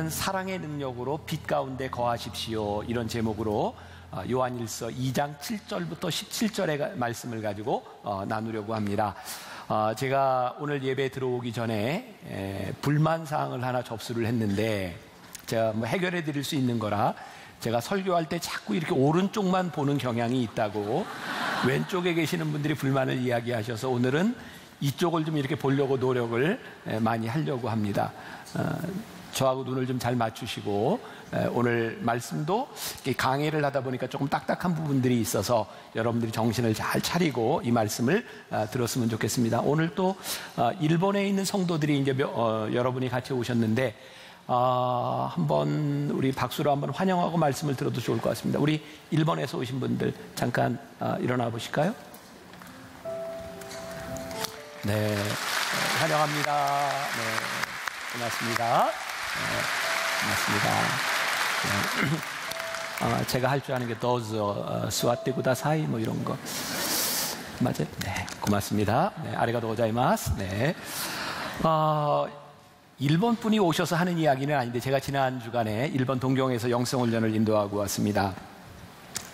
거룩한 사랑의 능력으로 빛 가운데 거하십시오. 이런 제목으로 요한일서 2장 7절부터 17절의 말씀을 가지고 나누려고 합니다. 제가 오늘 예배 들어오기 전에 불만사항을 하나 접수를 했는데 제가 해결해 드릴 수 있는 거라 제가 설교할 때 자꾸 이렇게 오른쪽만 보는 경향이 있다고 왼쪽에 계시는 분들이 불만을 이야기하셔서 오늘은 이쪽을 좀 이렇게 보려고 노력을 많이 하려고 합니다. 저하고 눈을 좀 잘 맞추시고 오늘 말씀도 강의를 하다 보니까 조금 딱딱한 부분들이 있어서 여러분들이 정신을 잘 차리고 이 말씀을 들었으면 좋겠습니다. 오늘 또 일본에 있는 성도들이 이제 여러분이 같이 오셨는데 한번 우리 박수로 한번 환영하고 말씀을 들어도 좋을 것 같습니다. 우리 일본에서 오신 분들 잠깐 일어나 보실까요? 네, 환영합니다. 네, 고맙습니다. 고맙습니다. 제가 할 줄 아는 게 도저 스와테 구다사이 뭐 이런 거 맞아요? 네, 고맙습니다. 네, 아리가토 고자이마스. 네. 일본 분이 오셔서 하는 이야기는 아닌데 제가 지난 주간에 일본 동경에서 영성훈련을 인도하고 왔습니다.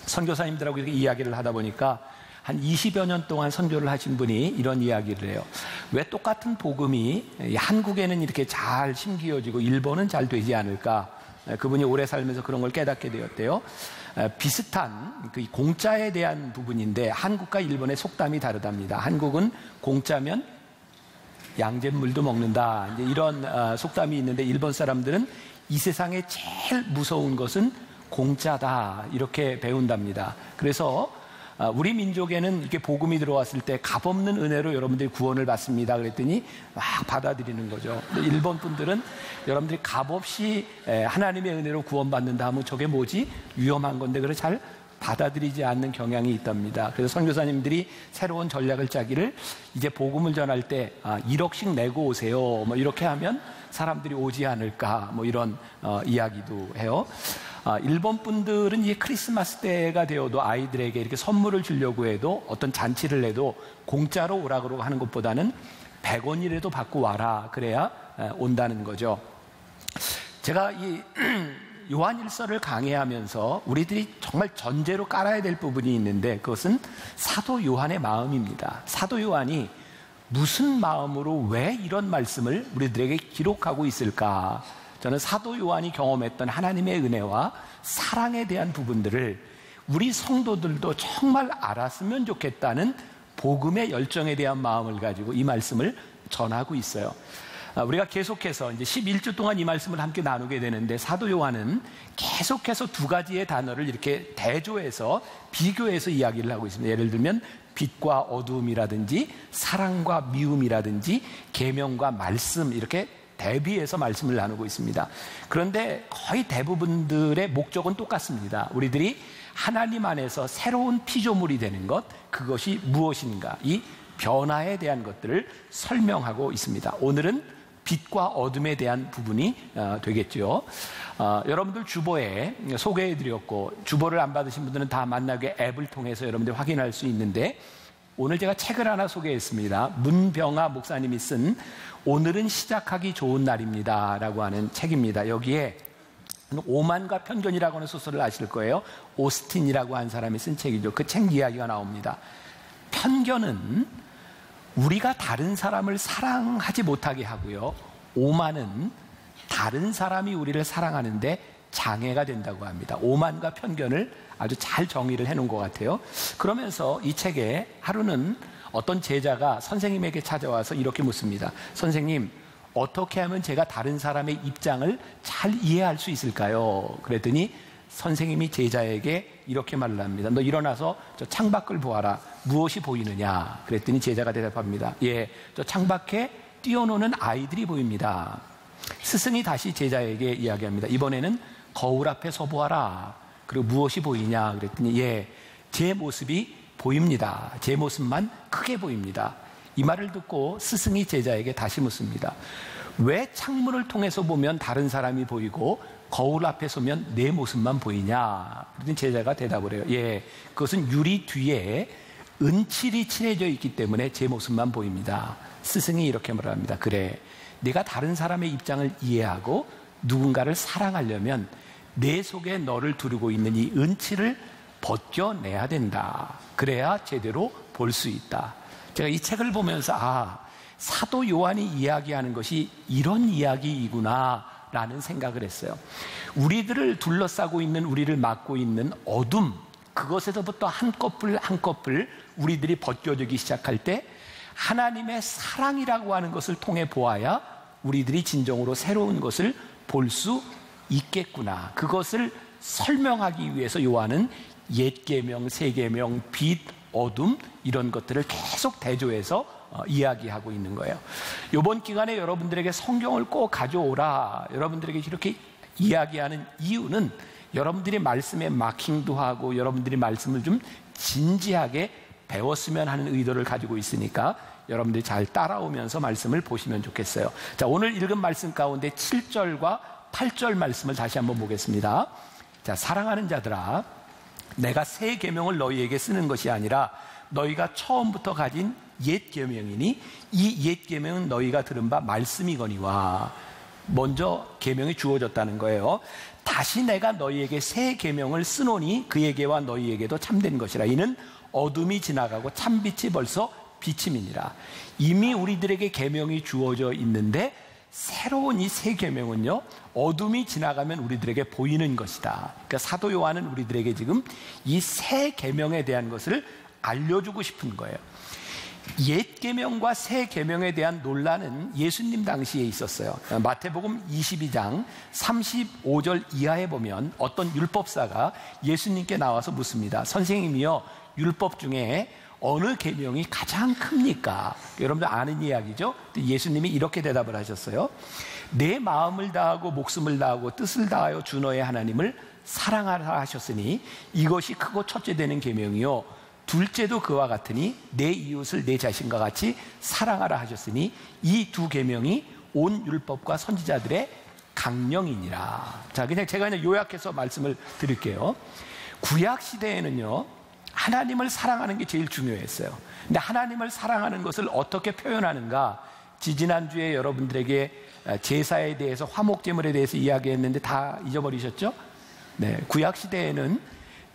선교사님들하고 이렇게 이야기를 하다 보니까 한 20여 년 동안 선교를 하신 분이 이런 이야기를 해요. 왜 똑같은 복음이 한국에는 이렇게 잘 심기어지고 일본은 잘 되지 않을까? 그분이 오래 살면서 그런 걸 깨닫게 되었대요. 비슷한 그 공짜에 대한 부분인데 한국과 일본의 속담이 다르답니다. 한국은 공짜면 양잿물도 먹는다. 이제 이런 속담이 있는데 일본 사람들은 이 세상에 제일 무서운 것은 공짜다. 이렇게 배운답니다. 그래서 우리 민족에는 이렇게 복음이 들어왔을 때 값없는 은혜로 여러분들이 구원을 받습니다. 그랬더니 막 받아들이는 거죠. 일본 분들은 여러분들이 값없이 하나님의 은혜로 구원받는다 하면 저게 뭐지? 위험한 건데 그래서 잘 받아들이지 않는 경향이 있답니다. 그래서 선교사님들이 새로운 전략을 짜기를 이제 복음을 전할 때 1억씩 내고 오세요. 뭐 이렇게 하면 사람들이 오지 않을까 뭐 이런 이야기도 해요. 일본 분들은 이제 크리스마스 때가 되어도 아이들에게 이렇게 선물을 주려고 해도 어떤 잔치를 해도 공짜로 오라고 하는 것보다는 100원이라도 받고 와라. 그래야 온다는 거죠. 제가 이 요한일서를 강의하면서 우리들이 정말 전제로 깔아야 될 부분이 있는데 그것은 사도 요한의 마음입니다. 사도 요한이 무슨 마음으로 왜 이런 말씀을 우리들에게 기록하고 있을까? 저는 사도 요한이 경험했던 하나님의 은혜와 사랑에 대한 부분들을 우리 성도들도 정말 알았으면 좋겠다는 복음의 열정에 대한 마음을 가지고 이 말씀을 전하고 있어요. 우리가 계속해서 이제 11주 동안 이 말씀을 함께 나누게 되는데 사도 요한은 계속해서 두 가지의 단어를 이렇게 대조해서 비교해서 이야기를 하고 있습니다. 예를 들면 빛과 어두움이라든지 사랑과 미움이라든지 계명과 말씀 이렇게 대비해서 말씀을 나누고 있습니다. 그런데 거의 대부분들의 목적은 똑같습니다. 우리들이 하나님 안에서 새로운 피조물이 되는 것, 그것이 무엇인가, 이 변화에 대한 것들을 설명하고 있습니다. 오늘은 빛과 어둠에 대한 부분이 되겠죠. 여러분들 주보에 소개해드렸고 주보를 안 받으신 분들은 다 만나게 앱을 통해서 여러분들 확인할 수 있는데 오늘 제가 책을 하나 소개했습니다. 문병아 목사님이 쓴 오늘은 시작하기 좋은 날입니다 라고 하는 책입니다. 여기에 오만과 편견이라고 하는 소설을 아실 거예요. 오스틴이라고 한 사람이 쓴 책이죠. 그 책 이야기가 나옵니다. 편견은 우리가 다른 사람을 사랑하지 못하게 하고요. 오만은 다른 사람이 우리를 사랑하는데 장애가 된다고 합니다. 오만과 편견을 아주 잘 정의를 해놓은 것 같아요. 그러면서 이 책에 하루는 어떤 제자가 선생님에게 찾아와서 이렇게 묻습니다. 선생님, 어떻게 하면 제가 다른 사람의 입장을 잘 이해할 수 있을까요? 그랬더니 선생님이 제자에게 이렇게 말을 합니다. 너 일어나서 저 창밖을 보아라. 무엇이 보이느냐? 그랬더니 제자가 대답합니다. 예, 저 창밖에 뛰어노는 아이들이 보입니다. 스승이 다시 제자에게 이야기합니다. 이번에는 거울 앞에 서 보아라. 그리고 무엇이 보이냐? 그랬더니 예, 제 모습이 보입니다. 제 모습만 크게 보입니다. 이 말을 듣고 스승이 제자에게 다시 묻습니다. 왜 창문을 통해서 보면 다른 사람이 보이고 거울 앞에 서면 내 모습만 보이냐? 그랬더니 제자가 대답을 해요. 예, 그것은 유리 뒤에 은칠이 칠해져 있기 때문에 제 모습만 보입니다. 스승이 이렇게 말합니다. 그래, 네가 다른 사람의 입장을 이해하고 누군가를 사랑하려면 내 속에 너를 두르고 있는 이 은치를 벗겨내야 된다. 그래야 제대로 볼 수 있다. 제가 이 책을 보면서 사도 요한이 이야기하는 것이 이런 이야기이구나 라는 생각을 했어요. 우리들을 둘러싸고 있는, 우리를 막고 있는 어둠, 그것에서부터 한꺼풀 한꺼풀 우리들이 벗겨지기 시작할 때 하나님의 사랑이라고 하는 것을 통해 보아야 우리들이 진정으로 새로운 것을 볼 수 있겠구나. 그것을 설명하기 위해서 요한은 옛 계명, 새 계명, 빛, 어둠 이런 것들을 계속 대조해서 이야기하고 있는 거예요. 이번 기간에 여러분들에게 성경을 꼭 가져오라, 여러분들에게 이렇게 이야기하는 이유는 여러분들이 말씀에 마킹도 하고 여러분들이 말씀을 좀 진지하게 배웠으면 하는 의도를 가지고 있으니까 여러분들이 잘 따라오면서 말씀을 보시면 좋겠어요. 자, 오늘 읽은 말씀 가운데 7절과 8절 말씀을 다시 한번 보겠습니다. 자, 사랑하는 자들아, 내가 새 계명을 너희에게 쓰는 것이 아니라 너희가 처음부터 가진 옛 계명이니 이 옛 계명은 너희가 들은 바 말씀이거니와. 먼저 계명이 주어졌다는 거예요. 다시 내가 너희에게 새 계명을 쓰노니 그에게와 너희에게도 참된 것이라. 이는 어둠이 지나가고 참빛이 벌써 비침이니라. 이미 우리들에게 계명이 주어져 있는데 새로운 이 새 계명은요, 어둠이 지나가면 우리들에게 보이는 것이다. 그러니까 사도 요한은 우리들에게 지금 이 새 계명에 대한 것을 알려주고 싶은 거예요. 옛 계명과 새 계명에 대한 논란은 예수님 당시에 있었어요. 마태복음 22장 35절 이하에 보면 어떤 율법사가 예수님께 나와서 묻습니다. 선생님이요, 율법 중에 어느 계명이 가장 큽니까? 여러분들 아는 이야기죠? 예수님이 이렇게 대답을 하셨어요. 내 마음을 다하고 목숨을 다하고 뜻을 다하여 주 너의 하나님을 사랑하라 하셨으니 이것이 크고 첫째 되는 계명이요, 둘째도 그와 같으니 내 이웃을 내 자신과 같이 사랑하라 하셨으니 이 두 계명이 온 율법과 선지자들의 강령이니라. 자, 제가 그냥 요약해서 말씀을 드릴게요. 구약 시대에는요, 하나님을 사랑하는 게 제일 중요했어요. 근데 하나님을 사랑하는 것을 어떻게 표현하는가? 지지난주에 여러분들에게 제사에 대해서, 화목제물에 대해서 이야기했는데 다 잊어버리셨죠? 네, 구약 시대에는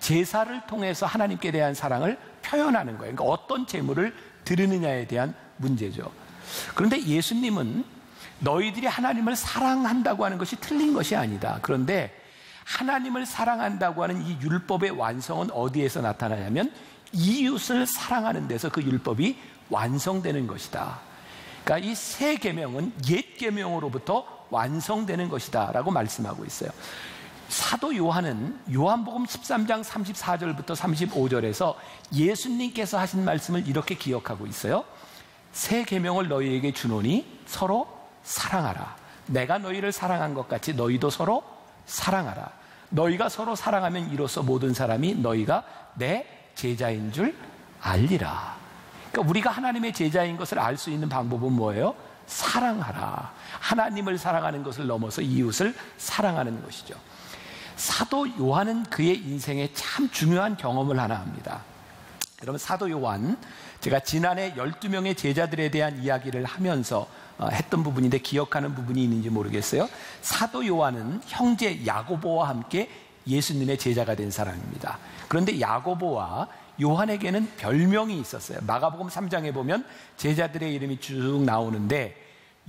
제사를 통해서 하나님께 대한 사랑을 표현하는 거예요. 그러니까 어떤 제물을 드리느냐에 대한 문제죠. 그런데 예수님은 너희들이 하나님을 사랑한다고 하는 것이 틀린 것이 아니다. 그런데 하나님을 사랑한다고 하는 이 율법의 완성은 어디에서 나타나냐면 이웃을 사랑하는 데서 그 율법이 완성되는 것이다. 그러니까 이 새 계명은 옛 계명으로부터 완성되는 것이다 라고 말씀하고 있어요. 사도 요한은 요한복음 13장 34절부터 35절에서 예수님께서 하신 말씀을 이렇게 기억하고 있어요. 새 계명을 너희에게 주노니 서로 사랑하라. 내가 너희를 사랑한 것 같이 너희도 서로 사랑하라. 너희가 서로 사랑하면 이로써 모든 사람이 너희가 내 제자인 줄 알리라. 그러니까 우리가 하나님의 제자인 것을 알 수 있는 방법은 뭐예요? 사랑하라. 하나님을 사랑하는 것을 넘어서 이웃을 사랑하는 것이죠. 사도 요한은 그의 인생에 참 중요한 경험을 하나 합니다. 여러분, 사도 요한, 제가 지난해 12명의 제자들에 대한 이야기를 하면서 했던 부분인데 기억하는 부분이 있는지 모르겠어요. 사도 요한은 형제 야고보와 함께 예수님의 제자가 된 사람입니다. 그런데 야고보와 요한에게는 별명이 있었어요. 마가복음 3장에 보면 제자들의 이름이 쭉 나오는데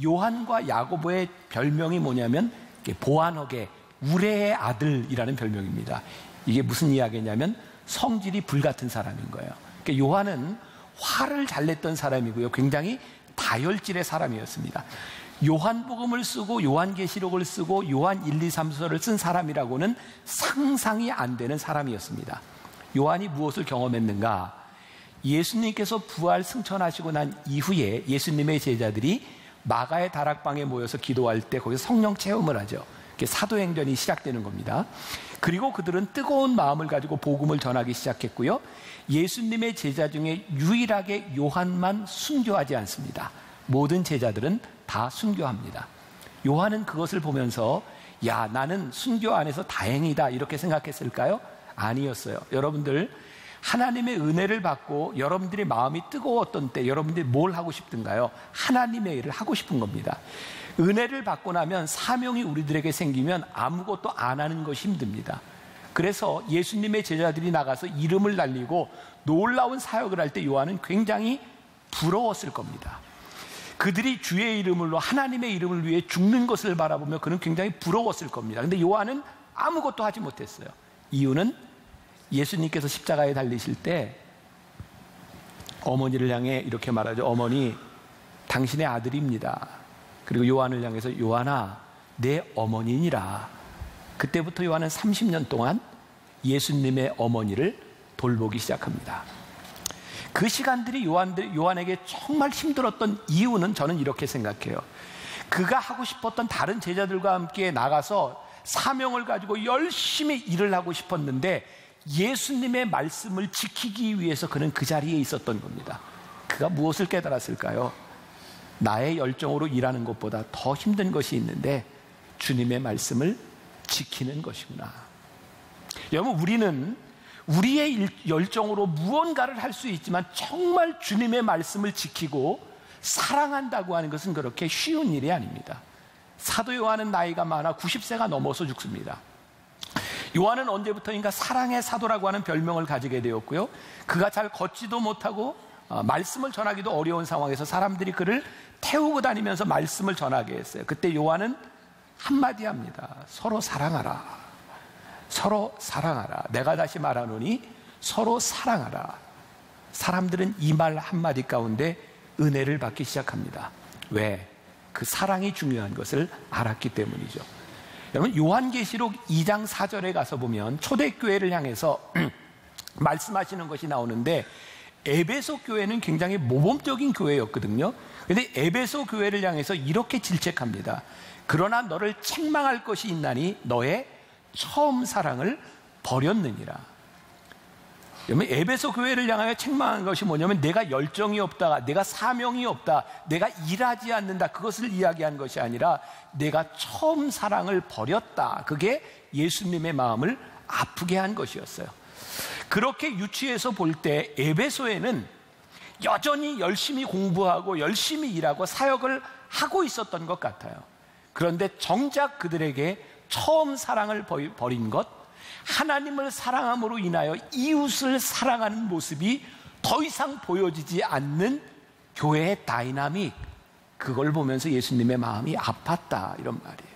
요한과 야고보의 별명이 뭐냐면 보아너게, 우레의 아들이라는 별명입니다. 이게 무슨 이야기냐면 성질이 불같은 사람인 거예요. 그러니까 요한은 화를 잘 냈던 사람이고요, 굉장히 다혈질의 사람이었습니다. 요한복음을 쓰고 요한계시록을 쓰고 요한 1, 2, 3서를 쓴 사람이라고는 상상이 안 되는 사람이었습니다. 요한이 무엇을 경험했는가? 예수님께서 부활 승천하시고 난 이후에 예수님의 제자들이 마가의 다락방에 모여서 기도할 때 거기서 성령 체험을 하죠. 사도행전이 시작되는 겁니다. 그리고 그들은 뜨거운 마음을 가지고 복음을 전하기 시작했고요, 예수님의 제자 중에 유일하게 요한만 순교하지 않습니다. 모든 제자들은 다 순교합니다. 요한은 그것을 보면서 나는 순교 안 해서 다행이다 이렇게 생각했을까요? 아니었어요. 여러분들, 하나님의 은혜를 받고 여러분들의 마음이 뜨거웠던 때 여러분들이 뭘 하고 싶든가요? 하나님의 일을 하고 싶은 겁니다. 은혜를 받고 나면 사명이 우리들에게 생기면 아무것도 안 하는 것이 힘듭니다. 그래서 예수님의 제자들이 나가서 이름을 날리고 놀라운 사역을 할 때 요한은 굉장히 부러웠을 겁니다. 그들이 주의 이름으로 하나님의 이름을 위해 죽는 것을 바라보며 그는 굉장히 부러웠을 겁니다. 그런데 요한은 아무것도 하지 못했어요. 이유는 예수님께서 십자가에 달리실 때 어머니를 향해 이렇게 말하죠. 어머니, 당신의 아들입니다. 그리고 요한을 향해서 요한아, 내 어머니니라. 그때부터 요한은 30년 동안 예수님의 어머니를 돌보기 시작합니다. 그 시간들이 요한에게 정말 힘들었던 이유는 저는 이렇게 생각해요. 그가 하고 싶었던 다른 제자들과 함께 나가서 사명을 가지고 열심히 일을 하고 싶었는데 예수님의 말씀을 지키기 위해서 그는 그 자리에 있었던 겁니다. 그가 무엇을 깨달았을까요? 나의 열정으로 일하는 것보다 더 힘든 것이 있는데 주님의 말씀을 지키는 것이구나. 여러분, 우리는 우리의 열정으로 무언가를 할 수 있지만 정말 주님의 말씀을 지키고 사랑한다고 하는 것은 그렇게 쉬운 일이 아닙니다. 사도 요한은 나이가 많아 90세가 넘어서 죽습니다. 요한은 언제부터인가 사랑의 사도라고 하는 별명을 가지게 되었고요. 그가 잘 걷지도 못하고 말씀을 전하기도 어려운 상황에서 사람들이 그를 태우고 다니면서 말씀을 전하게 했어요. 그때 요한은 한마디 합니다. 서로 사랑하라. 서로 사랑하라. 내가 다시 말하노니 서로 사랑하라. 사람들은 이 말 한마디 가운데 은혜를 받기 시작합니다. 왜? 그 사랑이 중요한 것을 알았기 때문이죠. 여러분, 요한계시록 2장 4절에 가서 보면 초대교회를 향해서 말씀하시는 것이 나오는데 에베소 교회는 굉장히 모범적인 교회였거든요. 그런데 에베소 교회를 향해서 이렇게 질책합니다. 그러나 너를 책망할 것이 있나니 너의 처음 사랑을 버렸느니라. 여러분, 에베소 교회를 향하여 책망한 것이 뭐냐면 내가 열정이 없다, 내가 사명이 없다, 내가 일하지 않는다, 그것을 이야기한 것이 아니라 내가 처음 사랑을 버렸다. 그게 예수님의 마음을 아프게 한 것이었어요. 그렇게 유추해서 볼 때 에베소에는 여전히 열심히 공부하고 열심히 일하고 사역을 하고 있었던 것 같아요. 그런데 정작 그들에게 처음 사랑을 버린 것, 하나님을 사랑함으로 인하여 이웃을 사랑하는 모습이 더 이상 보여지지 않는 교회의 다이나믹, 그걸 보면서 예수님의 마음이 아팠다, 이런 말이에요.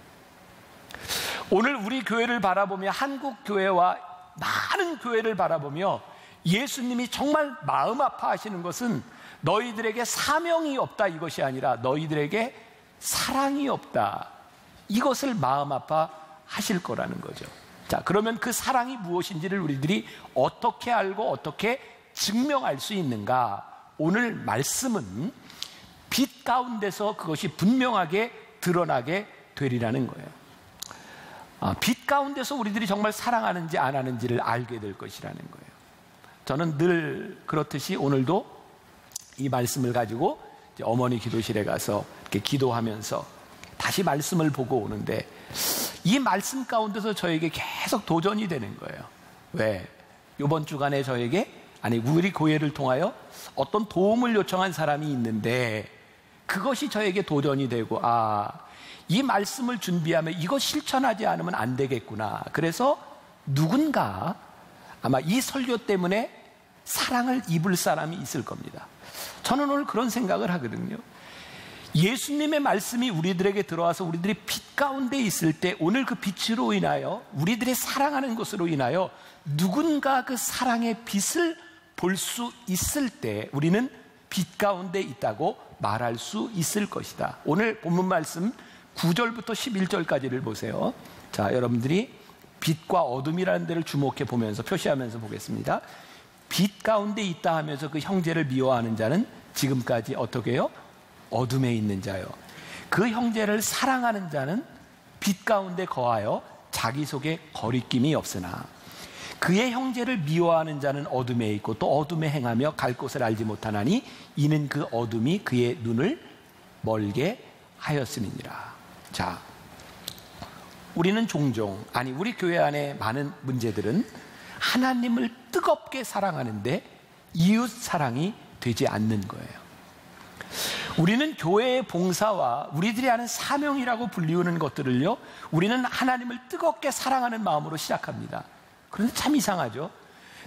오늘 우리 교회를 바라보며 한국 교회와 많은 교회를 바라보며 예수님이 정말 마음 아파하시는 것은 너희들에게 사명이 없다 이것이 아니라 너희들에게 사랑이 없다, 이것을 마음 아파하실 거라는 거죠. 자, 그러면 그 사랑이 무엇인지를 우리들이 어떻게 알고 어떻게 증명할 수 있는가? 오늘 말씀은 빛 가운데서 그것이 분명하게 드러나게 되리라는 거예요. 빛 가운데서 우리들이 정말 사랑하는지 안 하는지를 알게 될 것이라는 거예요. 저는 늘 그렇듯이 오늘도 이 말씀을 가지고 어머니 기도실에 가서 이렇게 기도하면서 다시 말씀을 보고 오는데 이 말씀 가운데서 저에게 계속 도전이 되는 거예요. 왜? 이번 주간에 저에게, 아니 우리 교회를 통하여 어떤 도움을 요청한 사람이 있는데 그것이 저에게 도전이 되고, 이 말씀을 준비하면 이거 실천하지 않으면 안 되겠구나. 그래서 누군가 아마 이 설교 때문에 사랑을 입을 사람이 있을 겁니다. 저는 오늘 그런 생각을 하거든요. 예수님의 말씀이 우리들에게 들어와서 우리들이 빛 가운데 있을 때 오늘 그 빛으로 인하여 우리들이 사랑하는 것으로 인하여 누군가 그 사랑의 빛을 볼 수 있을 때 우리는 빛 가운데 있다고 말할 수 있을 것이다. 오늘 본문 말씀 9절부터 11절까지를 보세요. 자, 여러분들이 빛과 어둠이라는 데를 주목해 보면서 표시하면서 보겠습니다. 빛 가운데 있다 하면서 그 형제를 미워하는 자는 지금까지 어떻게 해요? 어둠에 있는 자요. 그 형제를 사랑하는 자는 빛 가운데 거하여 자기 속에 거리낌이 없으나 그의 형제를 미워하는 자는 어둠에 있고 또 어둠에 행하며 갈 곳을 알지 못하나니 이는 그 어둠이 그의 눈을 멀게 하였음이니라. 자, 우리는 종종, 아니 우리 교회 안에 많은 문제들은 하나님을 뜨겁게 사랑하는데 이웃 사랑이 되지 않는 거예요. 우리는 교회의 봉사와 우리들이 하는 사명이라고 불리우는 것들을요, 우리는 하나님을 뜨겁게 사랑하는 마음으로 시작합니다. 그런데 참 이상하죠.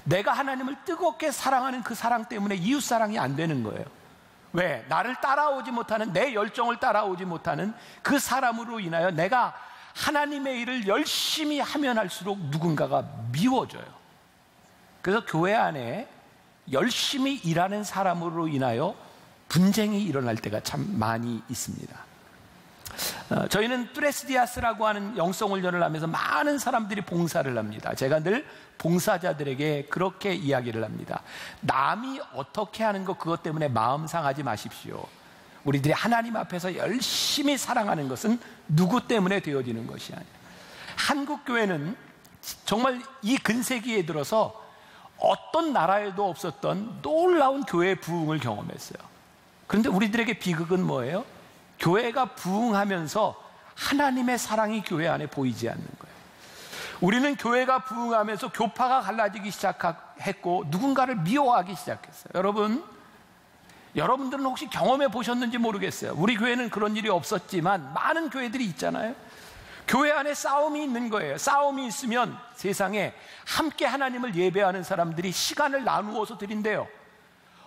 내가 하나님을 뜨겁게 사랑하는 그 사랑 때문에 이웃 사랑이 안 되는 거예요. 왜? 나를 따라오지 못하는, 내 열정을 따라오지 못하는 그 사람으로 인하여 내가 하나님의 일을 열심히 하면 할수록 누군가가 미워져요. 그래서 교회 안에 열심히 일하는 사람으로 인하여 분쟁이 일어날 때가 참 많이 있습니다. 저희는 뚜레스디아스라고 하는 영성훈련을 하면서 많은 사람들이 봉사를 합니다. 제가 늘 봉사자들에게 그렇게 이야기를 합니다. 남이 어떻게 하는 것, 그것 때문에 마음 상하지 마십시오. 우리들이 하나님 앞에서 열심히 사랑하는 것은 누구 때문에 되어지는 것이 아니에요. 한국교회는 정말 이 근세기에 들어서 어떤 나라에도 없었던 놀라운 교회의 부흥을 경험했어요. 그런데 우리들에게 비극은 뭐예요? 교회가 부흥하면서 하나님의 사랑이 교회 안에 보이지 않는 거예요. 우리는 교회가 부흥하면서 교파가 갈라지기 시작했고 누군가를 미워하기 시작했어요. 여러분들은 혹시 경험해 보셨는지 모르겠어요. 우리 교회는 그런 일이 없었지만 많은 교회들이 있잖아요. 교회 안에 싸움이 있는 거예요. 싸움이 있으면 세상에 함께 하나님을 예배하는 사람들이 시간을 나누어서 드린대요.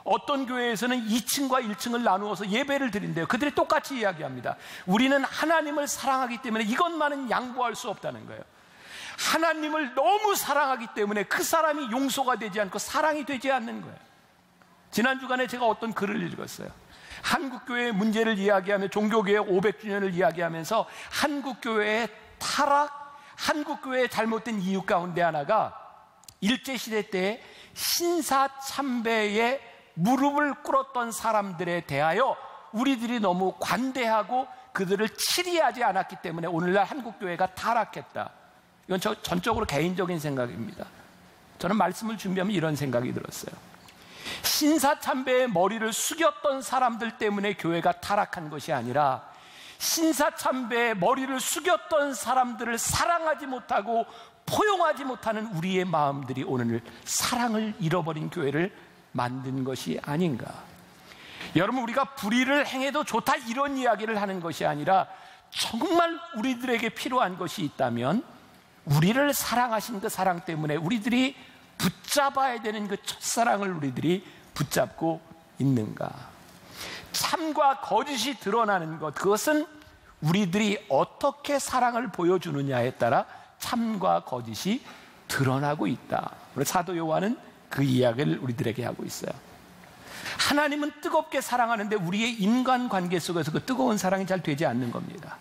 어떤 교회에서는 2층과 1층을 나누어서 예배를 드린대요. 그들이 똑같이 이야기합니다. 우리는 하나님을 사랑하기 때문에 이것만은 양보할 수 없다는 거예요. 하나님을 너무 사랑하기 때문에 그 사람이 용서가 되지 않고 사랑이 되지 않는 거예요. 지난 주간에 제가 어떤 글을 읽었어요. 한국교회의 문제를 이야기하며 종교개혁 500주년을 이야기하면서 한국교회의 타락, 한국교회의 잘못된 이유 가운데 하나가 일제시대 때 신사참배에 무릎을 꿇었던 사람들에 대하여 우리들이 너무 관대하고 그들을 치리하지 않았기 때문에 오늘날 한국교회가 타락했다. 이건 전적으로 개인적인 생각입니다. 저는 말씀을 준비하면 이런 생각이 들었어요. 신사참배의 머리를 숙였던 사람들 때문에 교회가 타락한 것이 아니라 신사참배의 머리를 숙였던 사람들을 사랑하지 못하고 포용하지 못하는 우리의 마음들이 오늘 사랑을 잃어버린 교회를 만든 것이 아닌가. 여러분, 우리가 불의를 행해도 좋다 이런 이야기를 하는 것이 아니라 정말 우리들에게 필요한 것이 있다면 우리를 사랑하신 그 사랑 때문에 우리들이 붙잡아야 되는 그 첫사랑을 우리들이 붙잡고 있는가. 참과 거짓이 드러나는 것, 그것은 우리들이 어떻게 사랑을 보여주느냐에 따라 참과 거짓이 드러나고 있다. 사도 요한은 그 이야기를 우리들에게 하고 있어요. 하나님은 뜨겁게 사랑하는데 우리의 인간관계 속에서 그 뜨거운 사랑이 잘 되지 않는 겁니다.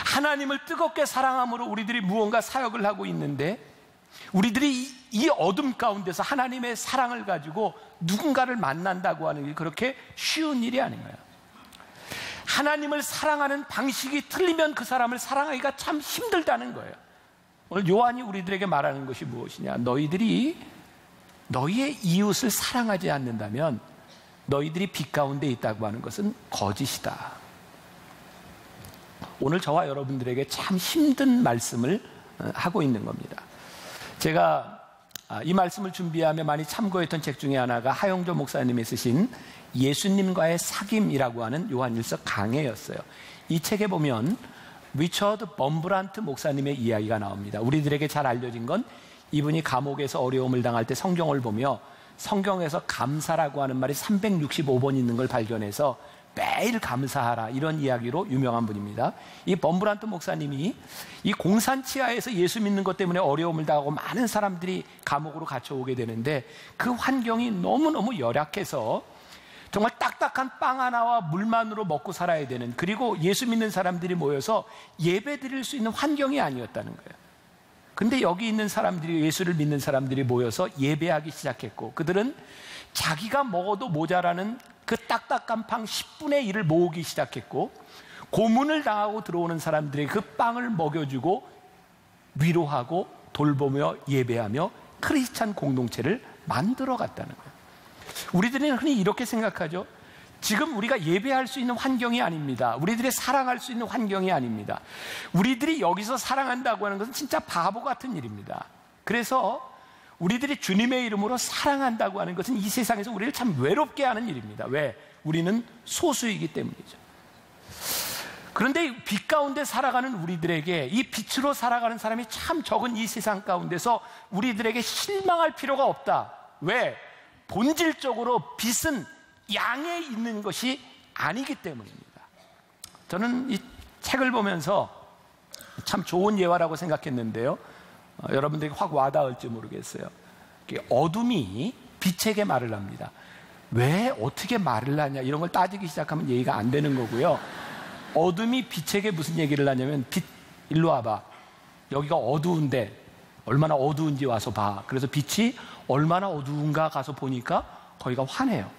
하나님을 뜨겁게 사랑함으로 우리들이 무언가 사역을 하고 있는데 우리들이 이 어둠 가운데서 하나님의 사랑을 가지고 누군가를 만난다고 하는 게 그렇게 쉬운 일이 아닌 거예요. 하나님을 사랑하는 방식이 틀리면 그 사람을 사랑하기가 참 힘들다는 거예요. 오늘 요한이 우리들에게 말하는 것이 무엇이냐? 너희들이 너희의 이웃을 사랑하지 않는다면 너희들이 빛 가운데 있다고 하는 것은 거짓이다. 오늘 저와 여러분들에게 참 힘든 말씀을 하고 있는 겁니다. 제가 이 말씀을 준비하며 많이 참고했던 책 중에 하나가 하용조 목사님이 쓰신 예수님과의 사귐이라고 하는 요한일서 강해였어요. 이 책에 보면 리처드 범브란트 목사님의 이야기가 나옵니다. 우리들에게 잘 알려진 건 이분이 감옥에서 어려움을 당할 때 성경을 보며 성경에서 감사라고 하는 말이 365번 있는 걸 발견해서 매일 감사하라, 이런 이야기로 유명한 분입니다. 이 범브란트 목사님이 이 공산치하에서 예수 믿는 것 때문에 어려움을 당하고 많은 사람들이 감옥으로 갇혀오게 되는데 그 환경이 너무너무 열악해서 정말 딱딱한 빵 하나와 물만으로 먹고 살아야 되는, 그리고 예수 믿는 사람들이 모여서 예배 드릴 수 있는 환경이 아니었다는 거예요. 근데 여기 있는 사람들이, 예수를 믿는 사람들이 모여서 예배하기 시작했고 그들은 자기가 먹어도 모자라는 그 딱딱한 빵 10분의 1을 모으기 시작했고 고문을 당하고 들어오는 사람들에게 그 빵을 먹여주고 위로하고 돌보며 예배하며 크리스찬 공동체를 만들어 갔다는 거예요. 우리들은 흔히 이렇게 생각하죠. 지금 우리가 예배할 수 있는 환경이 아닙니다. 우리들이 사랑할 수 있는 환경이 아닙니다. 우리들이 여기서 사랑한다고 하는 것은 진짜 바보 같은 일입니다. 그래서 우리들이 주님의 이름으로 사랑한다고 하는 것은 이 세상에서 우리를 참 외롭게 하는 일입니다. 왜? 우리는 소수이기 때문이죠. 그런데 빛 가운데 살아가는 우리들에게, 이 빛으로 살아가는 사람이 참 적은 이 세상 가운데서 우리들에게 실망할 필요가 없다. 왜? 본질적으로 빛은 양에 있는 것이 아니기 때문입니다. 저는 이 책을 보면서 참 좋은 예화라고 생각했는데요. 여러분들에게 확 와닿을지 모르겠어요. 어둠이 빛에게 말을 합니다. 왜 어떻게 말을 하냐, 이런 걸 따지기 시작하면 얘기가 안 되는 거고요. 어둠이 빛에게 무슨 얘기를 하냐면, 빛 일로 와봐, 여기가 어두운데 얼마나 어두운지 와서 봐. 그래서 빛이 얼마나 어두운가 가서 보니까 거기가 환해요.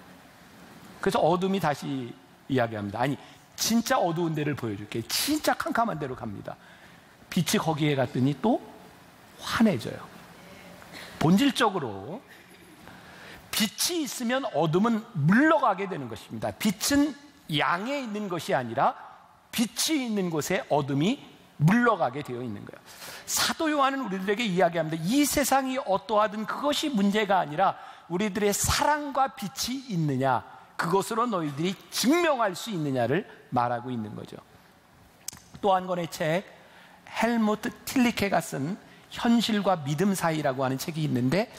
그래서 어둠이 다시 이야기합니다. 아니, 진짜 어두운 데를 보여줄게. 진짜 캄캄한 데로 갑니다. 빛이 거기에 갔더니 또 환해져요. 본질적으로 빛이 있으면 어둠은 물러가게 되는 것입니다. 빛은 양에 있는 것이 아니라 빛이 있는 곳에 어둠이 물러가게 되어 있는 거예요. 사도 요한은 우리들에게 이야기합니다. 이 세상이 어떠하든 그것이 문제가 아니라 우리들의 사랑과 빛이 있느냐, 그것으로 너희들이 증명할 수 있느냐를 말하고 있는 거죠. 또 한 권의 책, 헬무트 틸리케가 쓴 현실과 믿음 사이라고 하는 책이 있는데,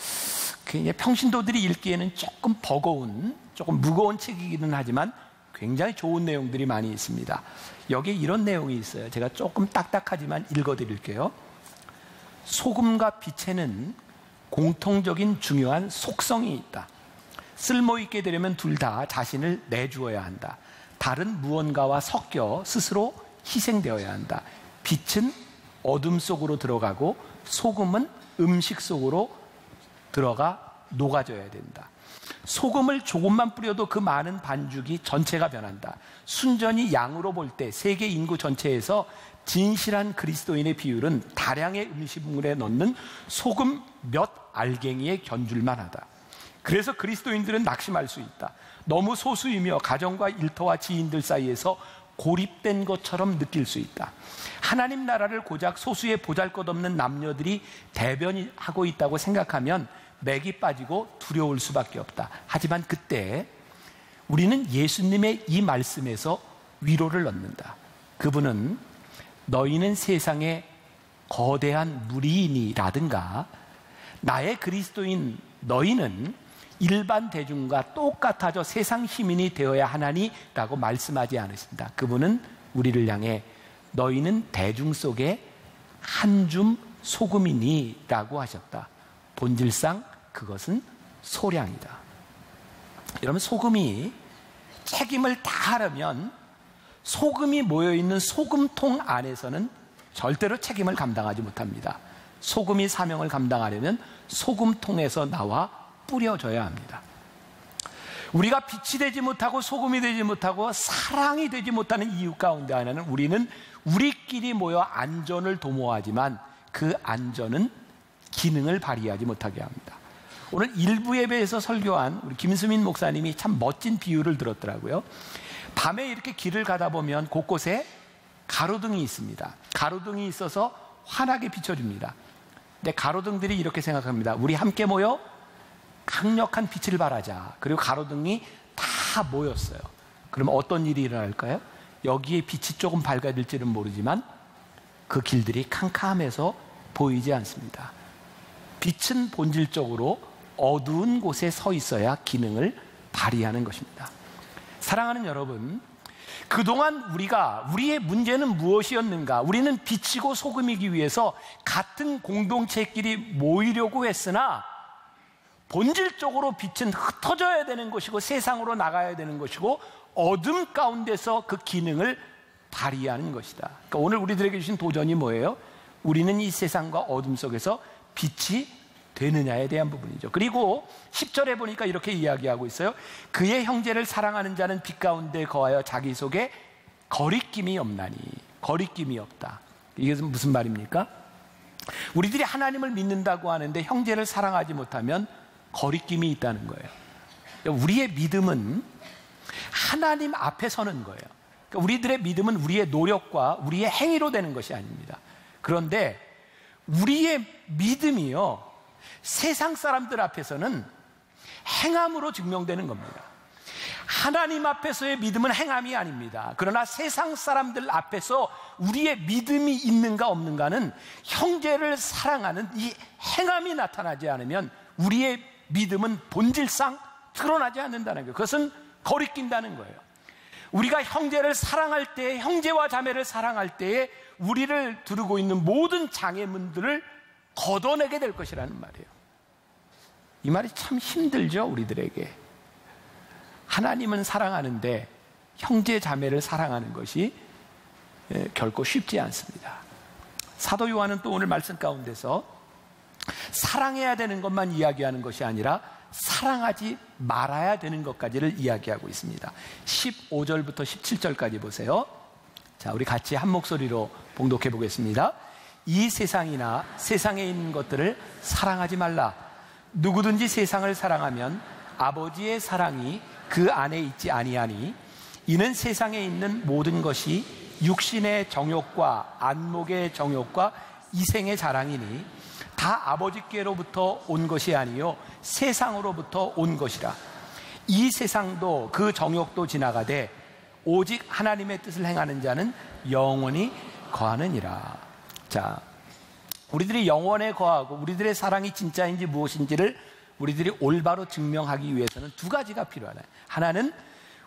그게 평신도들이 읽기에는 조금 버거운, 조금 무거운 책이기는 하지만 굉장히 좋은 내용들이 많이 있습니다. 여기에 이런 내용이 있어요. 제가 조금 딱딱하지만 읽어드릴게요. 소금과 빛에는 공통적인 중요한 속성이 있다. 쓸모있게 되려면 둘 다 자신을 내주어야 한다. 다른 무언가와 섞여 스스로 희생되어야 한다. 빛은 어둠 속으로 들어가고 소금은 음식 속으로 들어가 녹아져야 된다. 소금을 조금만 뿌려도 그 많은 반죽이 전체가 변한다. 순전히 양으로 볼 때 세계 인구 전체에서 진실한 그리스도인의 비율은 다량의 음식물에 넣는 소금 몇 알갱이에 견줄만 하다. 그래서 그리스도인들은 낙심할 수 있다. 너무 소수이며 가정과 일터와 지인들 사이에서 고립된 것처럼 느낄 수 있다. 하나님 나라를 고작 소수의 보잘것없는 남녀들이 대변하고 있다고 생각하면 맥이 빠지고 두려울 수밖에 없다. 하지만 그때 우리는 예수님의 이 말씀에서 위로를 얻는다. 그분은 너희는 세상의 거대한 무리인이라든가 나의 그리스도인 너희는 일반 대중과 똑같아져 세상 시민이 되어야 하나니라고 말씀하지 않으신다. 그분은 우리를 향해 너희는 대중 속에 한 줌 소금이니라고 하셨다. 본질상 그것은 소량이다. 여러분, 소금이 책임을 다하려면 소금이 모여있는 소금통 안에서는 절대로 책임을 감당하지 못합니다. 소금이 사명을 감당하려면 소금통에서 나와 뿌려져야 합니다. 우리가 빛이 되지 못하고 소금이 되지 못하고 사랑이 되지 못하는 이유 가운데 하나는 우리는 우리끼리 모여 안전을 도모하지만 그 안전은 기능을 발휘하지 못하게 합니다. 오늘 일부 예배에서 설교한 우리 김수민 목사님이 참 멋진 비유를 들었더라고요. 밤에 이렇게 길을 가다 보면 곳곳에 가로등이 있습니다. 가로등이 있어서 환하게 비춰줍니다. 근데 가로등들이 이렇게 생각합니다. 우리 함께 모여 강력한 빛을 발하자. 그리고 가로등이 다 모였어요. 그러면 어떤 일이 일어날까요? 여기에 빛이 조금 밝아질지는 모르지만 그 길들이 캄캄해서 보이지 않습니다. 빛은 본질적으로 어두운 곳에 서 있어야 기능을 발휘하는 것입니다. 사랑하는 여러분, 그동안 우리의 문제는 무엇이었는가? 우리는 빛이고 소금이기 위해서 같은 공동체끼리 모이려고 했으나 본질적으로 빛은 흩어져야 되는 것이고 세상으로 나가야 되는 것이고 어둠 가운데서 그 기능을 발휘하는 것이다. 그러니까 오늘 우리들에게 주신 도전이 뭐예요? 우리는 이 세상과 어둠 속에서 빛이 되느냐에 대한 부분이죠. 그리고 10절에 보니까 이렇게 이야기하고 있어요. 그의 형제를 사랑하는 자는 빛 가운데 거하여 자기 속에 거리낌이 없나니. 거리낌이 없다. 이게 무슨 말입니까? 우리들이 하나님을 믿는다고 하는데 형제를 사랑하지 못하면 거리낌이 있다는 거예요. 우리의 믿음은 하나님 앞에 서는 거예요. 그러니까 우리들의 믿음은 우리의 노력과 우리의 행위로 되는 것이 아닙니다. 그런데 우리의 믿음이요, 세상 사람들 앞에서는 행함으로 증명되는 겁니다. 하나님 앞에서의 믿음은 행함이 아닙니다. 그러나 세상 사람들 앞에서 우리의 믿음이 있는가 없는가는 형제를 사랑하는 이 행함이 나타나지 않으면 우리의 믿음은 본질상 드러나지 않는다는 거예요. 그것은 거리낀다는 거예요. 우리가 형제를 사랑할 때, 형제와 자매를 사랑할 때에 우리를 두르고 있는 모든 장애물들을 걷어내게 될 것이라는 말이에요. 이 말이 참 힘들죠, 우리들에게. 하나님은 사랑하는데 형제 자매를 사랑하는 것이 결코 쉽지 않습니다. 사도 요한은 또 오늘 말씀 가운데서 사랑해야 되는 것만 이야기하는 것이 아니라 사랑하지 말아야 되는 것까지를 이야기하고 있습니다. 15절부터 17절까지 보세요. 자, 우리 같이 한 목소리로 봉독해 보겠습니다. 이 세상이나 세상에 있는 것들을 사랑하지 말라. 누구든지 세상을 사랑하면 아버지의 사랑이 그 안에 있지 아니하니, 이는 세상에 있는 모든 것이 육신의 정욕과 안목의 정욕과 이생의 자랑이니 다 아버지께로부터 온 것이 아니요 세상으로부터 온 것이라. 이 세상도 그 정욕도 지나가되 오직 하나님의 뜻을 행하는 자는 영원히 거하느니라. 자, 우리들이 영원에 거하고 우리들의 사랑이 진짜인지 무엇인지를 우리들이 올바로 증명하기 위해서는 두 가지가 필요하다. 하나는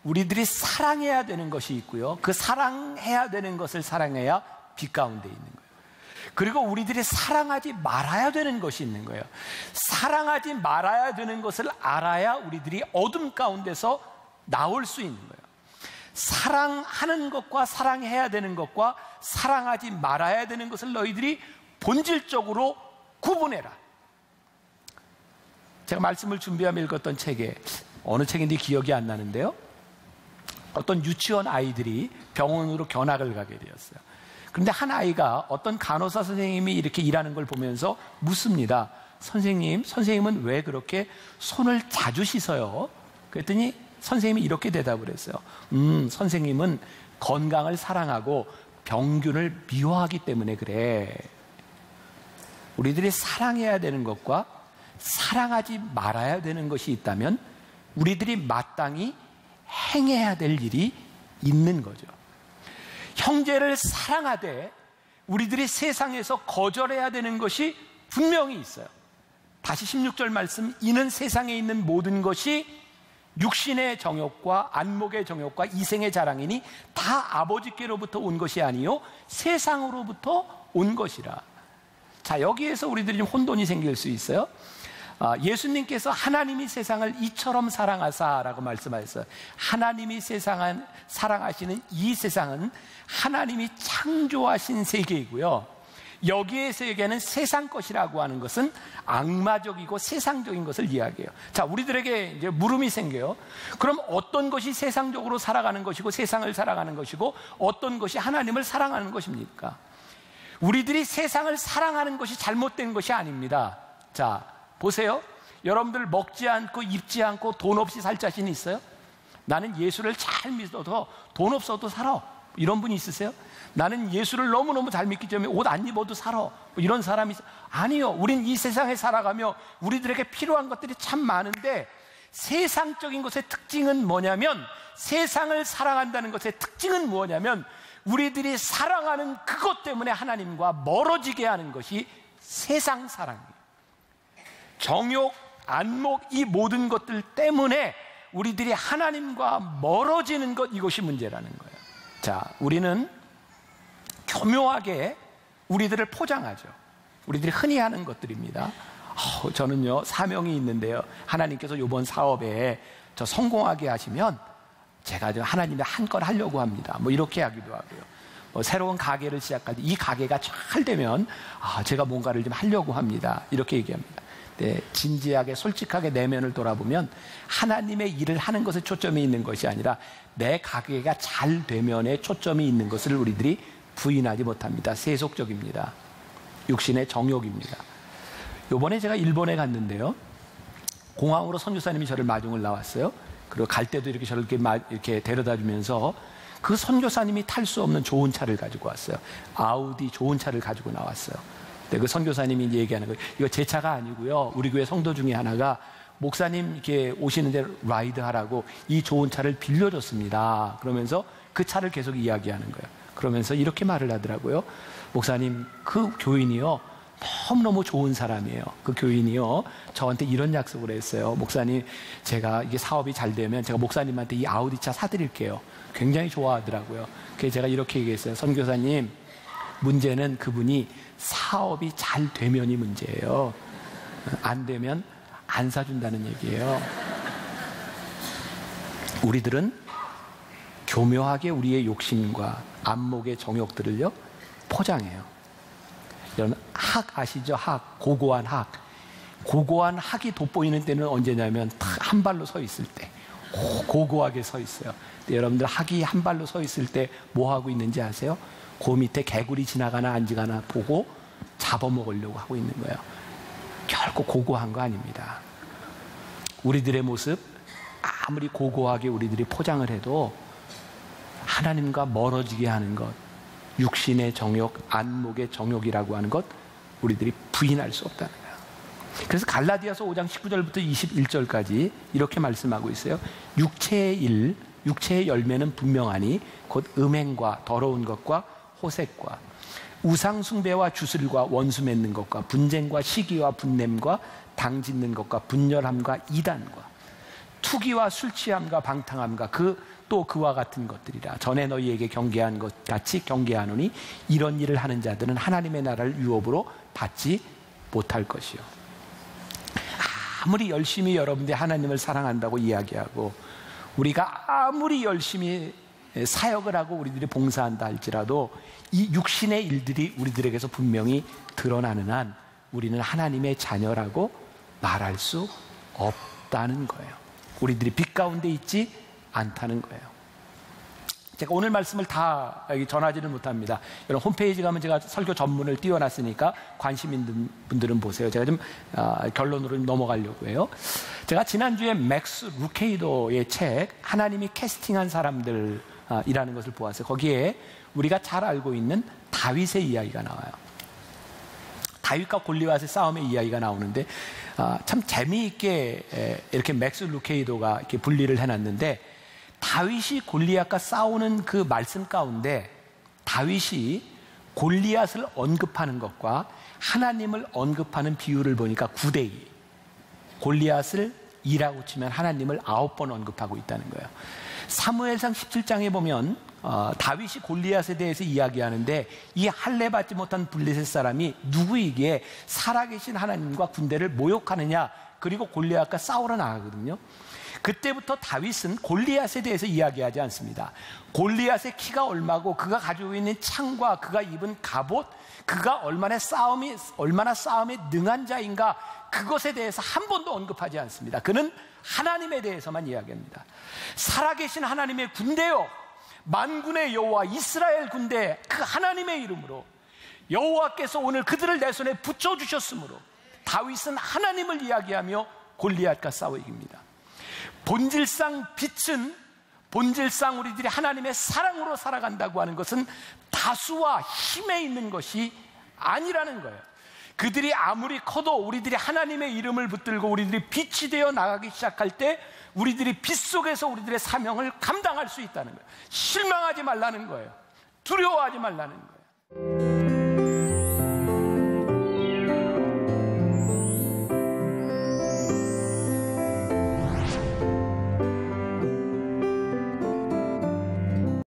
우리들이 사랑해야 되는 것이 있고요, 그 사랑해야 되는 것을 사랑해야 빛 가운데 있는 거예요. 그리고 우리들이 사랑하지 말아야 되는 것이 있는 거예요. 사랑하지 말아야 되는 것을 알아야 우리들이 어둠 가운데서 나올 수 있는 거예요. 사랑하는 것과 사랑해야 되는 것과 사랑하지 말아야 되는 것을 너희들이 본질적으로 구분해라. 제가 말씀을 준비하며 읽었던 책에, 어느 책인지 기억이 안 나는데요, 어떤 유치원 아이들이 병원으로 견학을 가게 되었어요. 그런데 한 아이가 어떤 간호사 선생님이 이렇게 일하는 걸 보면서 묻습니다. 선생님은 왜 그렇게 손을 자주 씻어요? 그랬더니 선생님이 이렇게 대답을 했어요. 선생님은 건강을 사랑하고 병균을 미워하기 때문에 그래. 우리들이 사랑해야 되는 것과 사랑하지 말아야 되는 것이 있다면 우리들이 마땅히 행해야 될 일이 있는 거죠. 형제를 사랑하되 우리들이 세상에서 거절해야 되는 것이 분명히 있어요. 다시 16절 말씀, 이는 세상에 있는 모든 것이 육신의 정욕과 안목의 정욕과 이생의 자랑이니 다 아버지께로부터 온 것이 아니요 세상으로부터 온 것이라. 자, 여기에서 우리들이 좀 혼돈이 생길 수 있어요. 예수님께서 하나님이 세상을 이처럼 사랑하사라고 말씀하셨어요. 하나님이 세상을 사랑하시는 이 세상은 하나님이 창조하신 세계이고요, 여기에서 얘기하는 세상 것이라고 하는 것은 악마적이고 세상적인 것을 이야기해요. 자, 우리들에게 이제 물음이 생겨요. 그럼 어떤 것이 세상적으로 살아가는 것이고 세상을 살아가는 것이고 어떤 것이 하나님을 사랑하는 것입니까? 우리들이 세상을 사랑하는 것이 잘못된 것이 아닙니다. 자, 보세요. 여러분들 먹지 않고 입지 않고 돈 없이 살 자신 있어요? 나는 예수를 잘 믿어도 돈 없어도 살아. 이런 분이 있으세요? 나는 예수를 너무너무 잘 믿기 때문에 옷 안 입어도 살아. 이런 사람이 있어요? 아니요. 우린 이 세상에 살아가며 우리들에게 필요한 것들이 참 많은데 세상적인 것의 특징은 뭐냐면, 세상을 사랑한다는 것의 특징은 뭐냐면 우리들이 사랑하는 그것 때문에 하나님과 멀어지게 하는 것이 세상 사랑이에요. 정욕, 안목, 이 모든 것들 때문에 우리들이 하나님과 멀어지는 것, 이것이 문제라는 거예요. 자, 우리는 교묘하게 우리들을 포장하죠. 우리들이 흔히 하는 것들입니다. 저는요 사명이 있는데요, 하나님께서 이번 사업에 저 성공하게 하시면 제가 하나님의 한 건 하려고 합니다. 뭐 이렇게 하기도 하고요. 새로운 가게를 시작할 때 이 가게가 잘 되면 제가 뭔가를 좀 하려고 합니다. 이렇게 얘기합니다. 네, 진지하게 솔직하게 내면을 돌아보면 하나님의 일을 하는 것에 초점이 있는 것이 아니라 내 가게가 잘 되면에 초점이 있는 것을 우리들이 부인하지 못합니다. 세속적입니다. 육신의 정욕입니다. 요번에 제가 일본에 갔는데요, 공항으로 선교사님이 저를 마중을 나왔어요. 그리고 갈 때도 이렇게 저를 이렇게 데려다 주면서 그 선교사님이 탈 수 없는 좋은 차를 가지고 왔어요. 아우디 좋은 차를 가지고 나왔어요. 그 선교사님이 이제 얘기하는 거예요. 이거 제 차가 아니고요. 우리 교회 성도 중에 하나가 목사님 이렇게 오시는데 라이드 하라고 이 좋은 차를 빌려줬습니다. 그러면서 그 차를 계속 이야기하는 거예요. 그러면서 이렇게 말을 하더라고요. 목사님, 그 교인이요, 너무너무 좋은 사람이에요. 그 교인이요, 저한테 이런 약속을 했어요. 목사님, 제가 이게 사업이 잘 되면 제가 목사님한테 이 아우디 차 사드릴게요. 굉장히 좋아하더라고요. 그래서 제가 이렇게 얘기했어요. 선교사님, 문제는 그분이 사업이 잘 되면이 문제예요. 안 되면 안 사준다는 얘기예요. 우리들은 교묘하게 우리의 욕심과 안목의 정욕들을요 포장해요. 여러분, 학 아시죠? 학, 고고한 학. 고고한 학이 돋보이는 때는 언제냐면 한 발로 서 있을 때 고고하게 서 있어요. 근데 여러분들 학이 한 발로 서 있을 때 뭐 하고 있는지 아세요? 그 밑에 개구리 지나가나 안 지나가나 보고 잡아먹으려고 하고 있는 거예요. 결코 고고한 거 아닙니다. 우리들의 모습, 아무리 고고하게 우리들이 포장을 해도 하나님과 멀어지게 하는 것, 육신의 정욕, 안목의 정욕이라고 하는 것, 우리들이 부인할 수 없다는 거예요. 그래서 갈라디아서 5장 19절부터 21절까지 이렇게 말씀하고 있어요. 육체의 일, 육체의 열매는 분명하니 곧 음행과 더러운 것과 호색과 우상 숭배와 주술과 원수 맺는 것과 분쟁과 시기와 분냄과 당 짓는 것과 분열함과 이단과 투기와 술 취함과 방탕함과 또 그와 같은 것들이라. 전에 너희에게 경계한 것 같이 경계하노니 이런 일을 하는 자들은 하나님의 나라를 유업으로 받지 못할 것이요. 아무리 열심히 여러분들이 하나님을 사랑한다고 이야기하고 우리가 아무리 열심히 사역을 하고 우리들이 봉사한다 할지라도 이 육신의 일들이 우리들에게서 분명히 드러나는 한 우리는 하나님의 자녀라고 말할 수 없다는 거예요. 우리들이 빛 가운데 있지 않다는 거예요. 제가 오늘 말씀을 다 전하지는 못합니다. 여러분 홈페이지 가면 제가 설교 전문을 띄워놨으니까 관심 있는 분들은 보세요. 제가 좀 결론으로 넘어가려고 해요. 제가 지난주에 맥스 루케이도의 책 하나님이 캐스팅한 사람들이라는 것을 보았어요. 거기에 우리가 잘 알고 있는 다윗의 이야기가 나와요. 다윗과 골리앗의 싸움의 이야기가 나오는데 참 재미있게 이렇게 맥스 루케이도가 이렇게 분리를 해놨는데 다윗이 골리앗과 싸우는 그 말씀 가운데 다윗이 골리앗을 언급하는 것과 하나님을 언급하는 비율을 보니까 9대2. 골리앗을 2라고 치면 하나님을 9번 언급하고 있다는 거예요. 사무엘상 17장에 보면 다윗이 골리앗에 대해서 이야기하는데 이 할례 받지 못한 블레셋 사람이 누구이기에 살아계신 하나님과 군대를 모욕하느냐, 그리고 골리앗과 싸우러 나가거든요. 그때부터 다윗은 골리앗에 대해서 이야기하지 않습니다. 골리앗의 키가 얼마고 그가 가지고 있는 창과 그가 입은 갑옷, 그가 얼마나 싸움에 능한 자인가, 그것에 대해서 한 번도 언급하지 않습니다. 그는 하나님에 대해서만 이야기합니다. 살아계신 하나님의 군대요, 만군의 여호와 이스라엘 군대, 그 하나님의 이름으로 여호와께서 오늘 그들을 내 손에 붙여주셨으므로 다윗은 하나님을 이야기하며 골리앗과 싸워 이깁니다. 본질상 빛은, 본질상 우리들이 하나님의 사랑으로 살아간다고 하는 것은 다수와 힘에 있는 것이 아니라는 거예요. 그들이 아무리 커도 우리들이 하나님의 이름을 붙들고 우리들이 빛이 되어 나가기 시작할 때 우리들이 빛 속에서 우리들의 사명을 감당할 수 있다는 거예요. 실망하지 말라는 거예요. 두려워하지 말라는 거예요.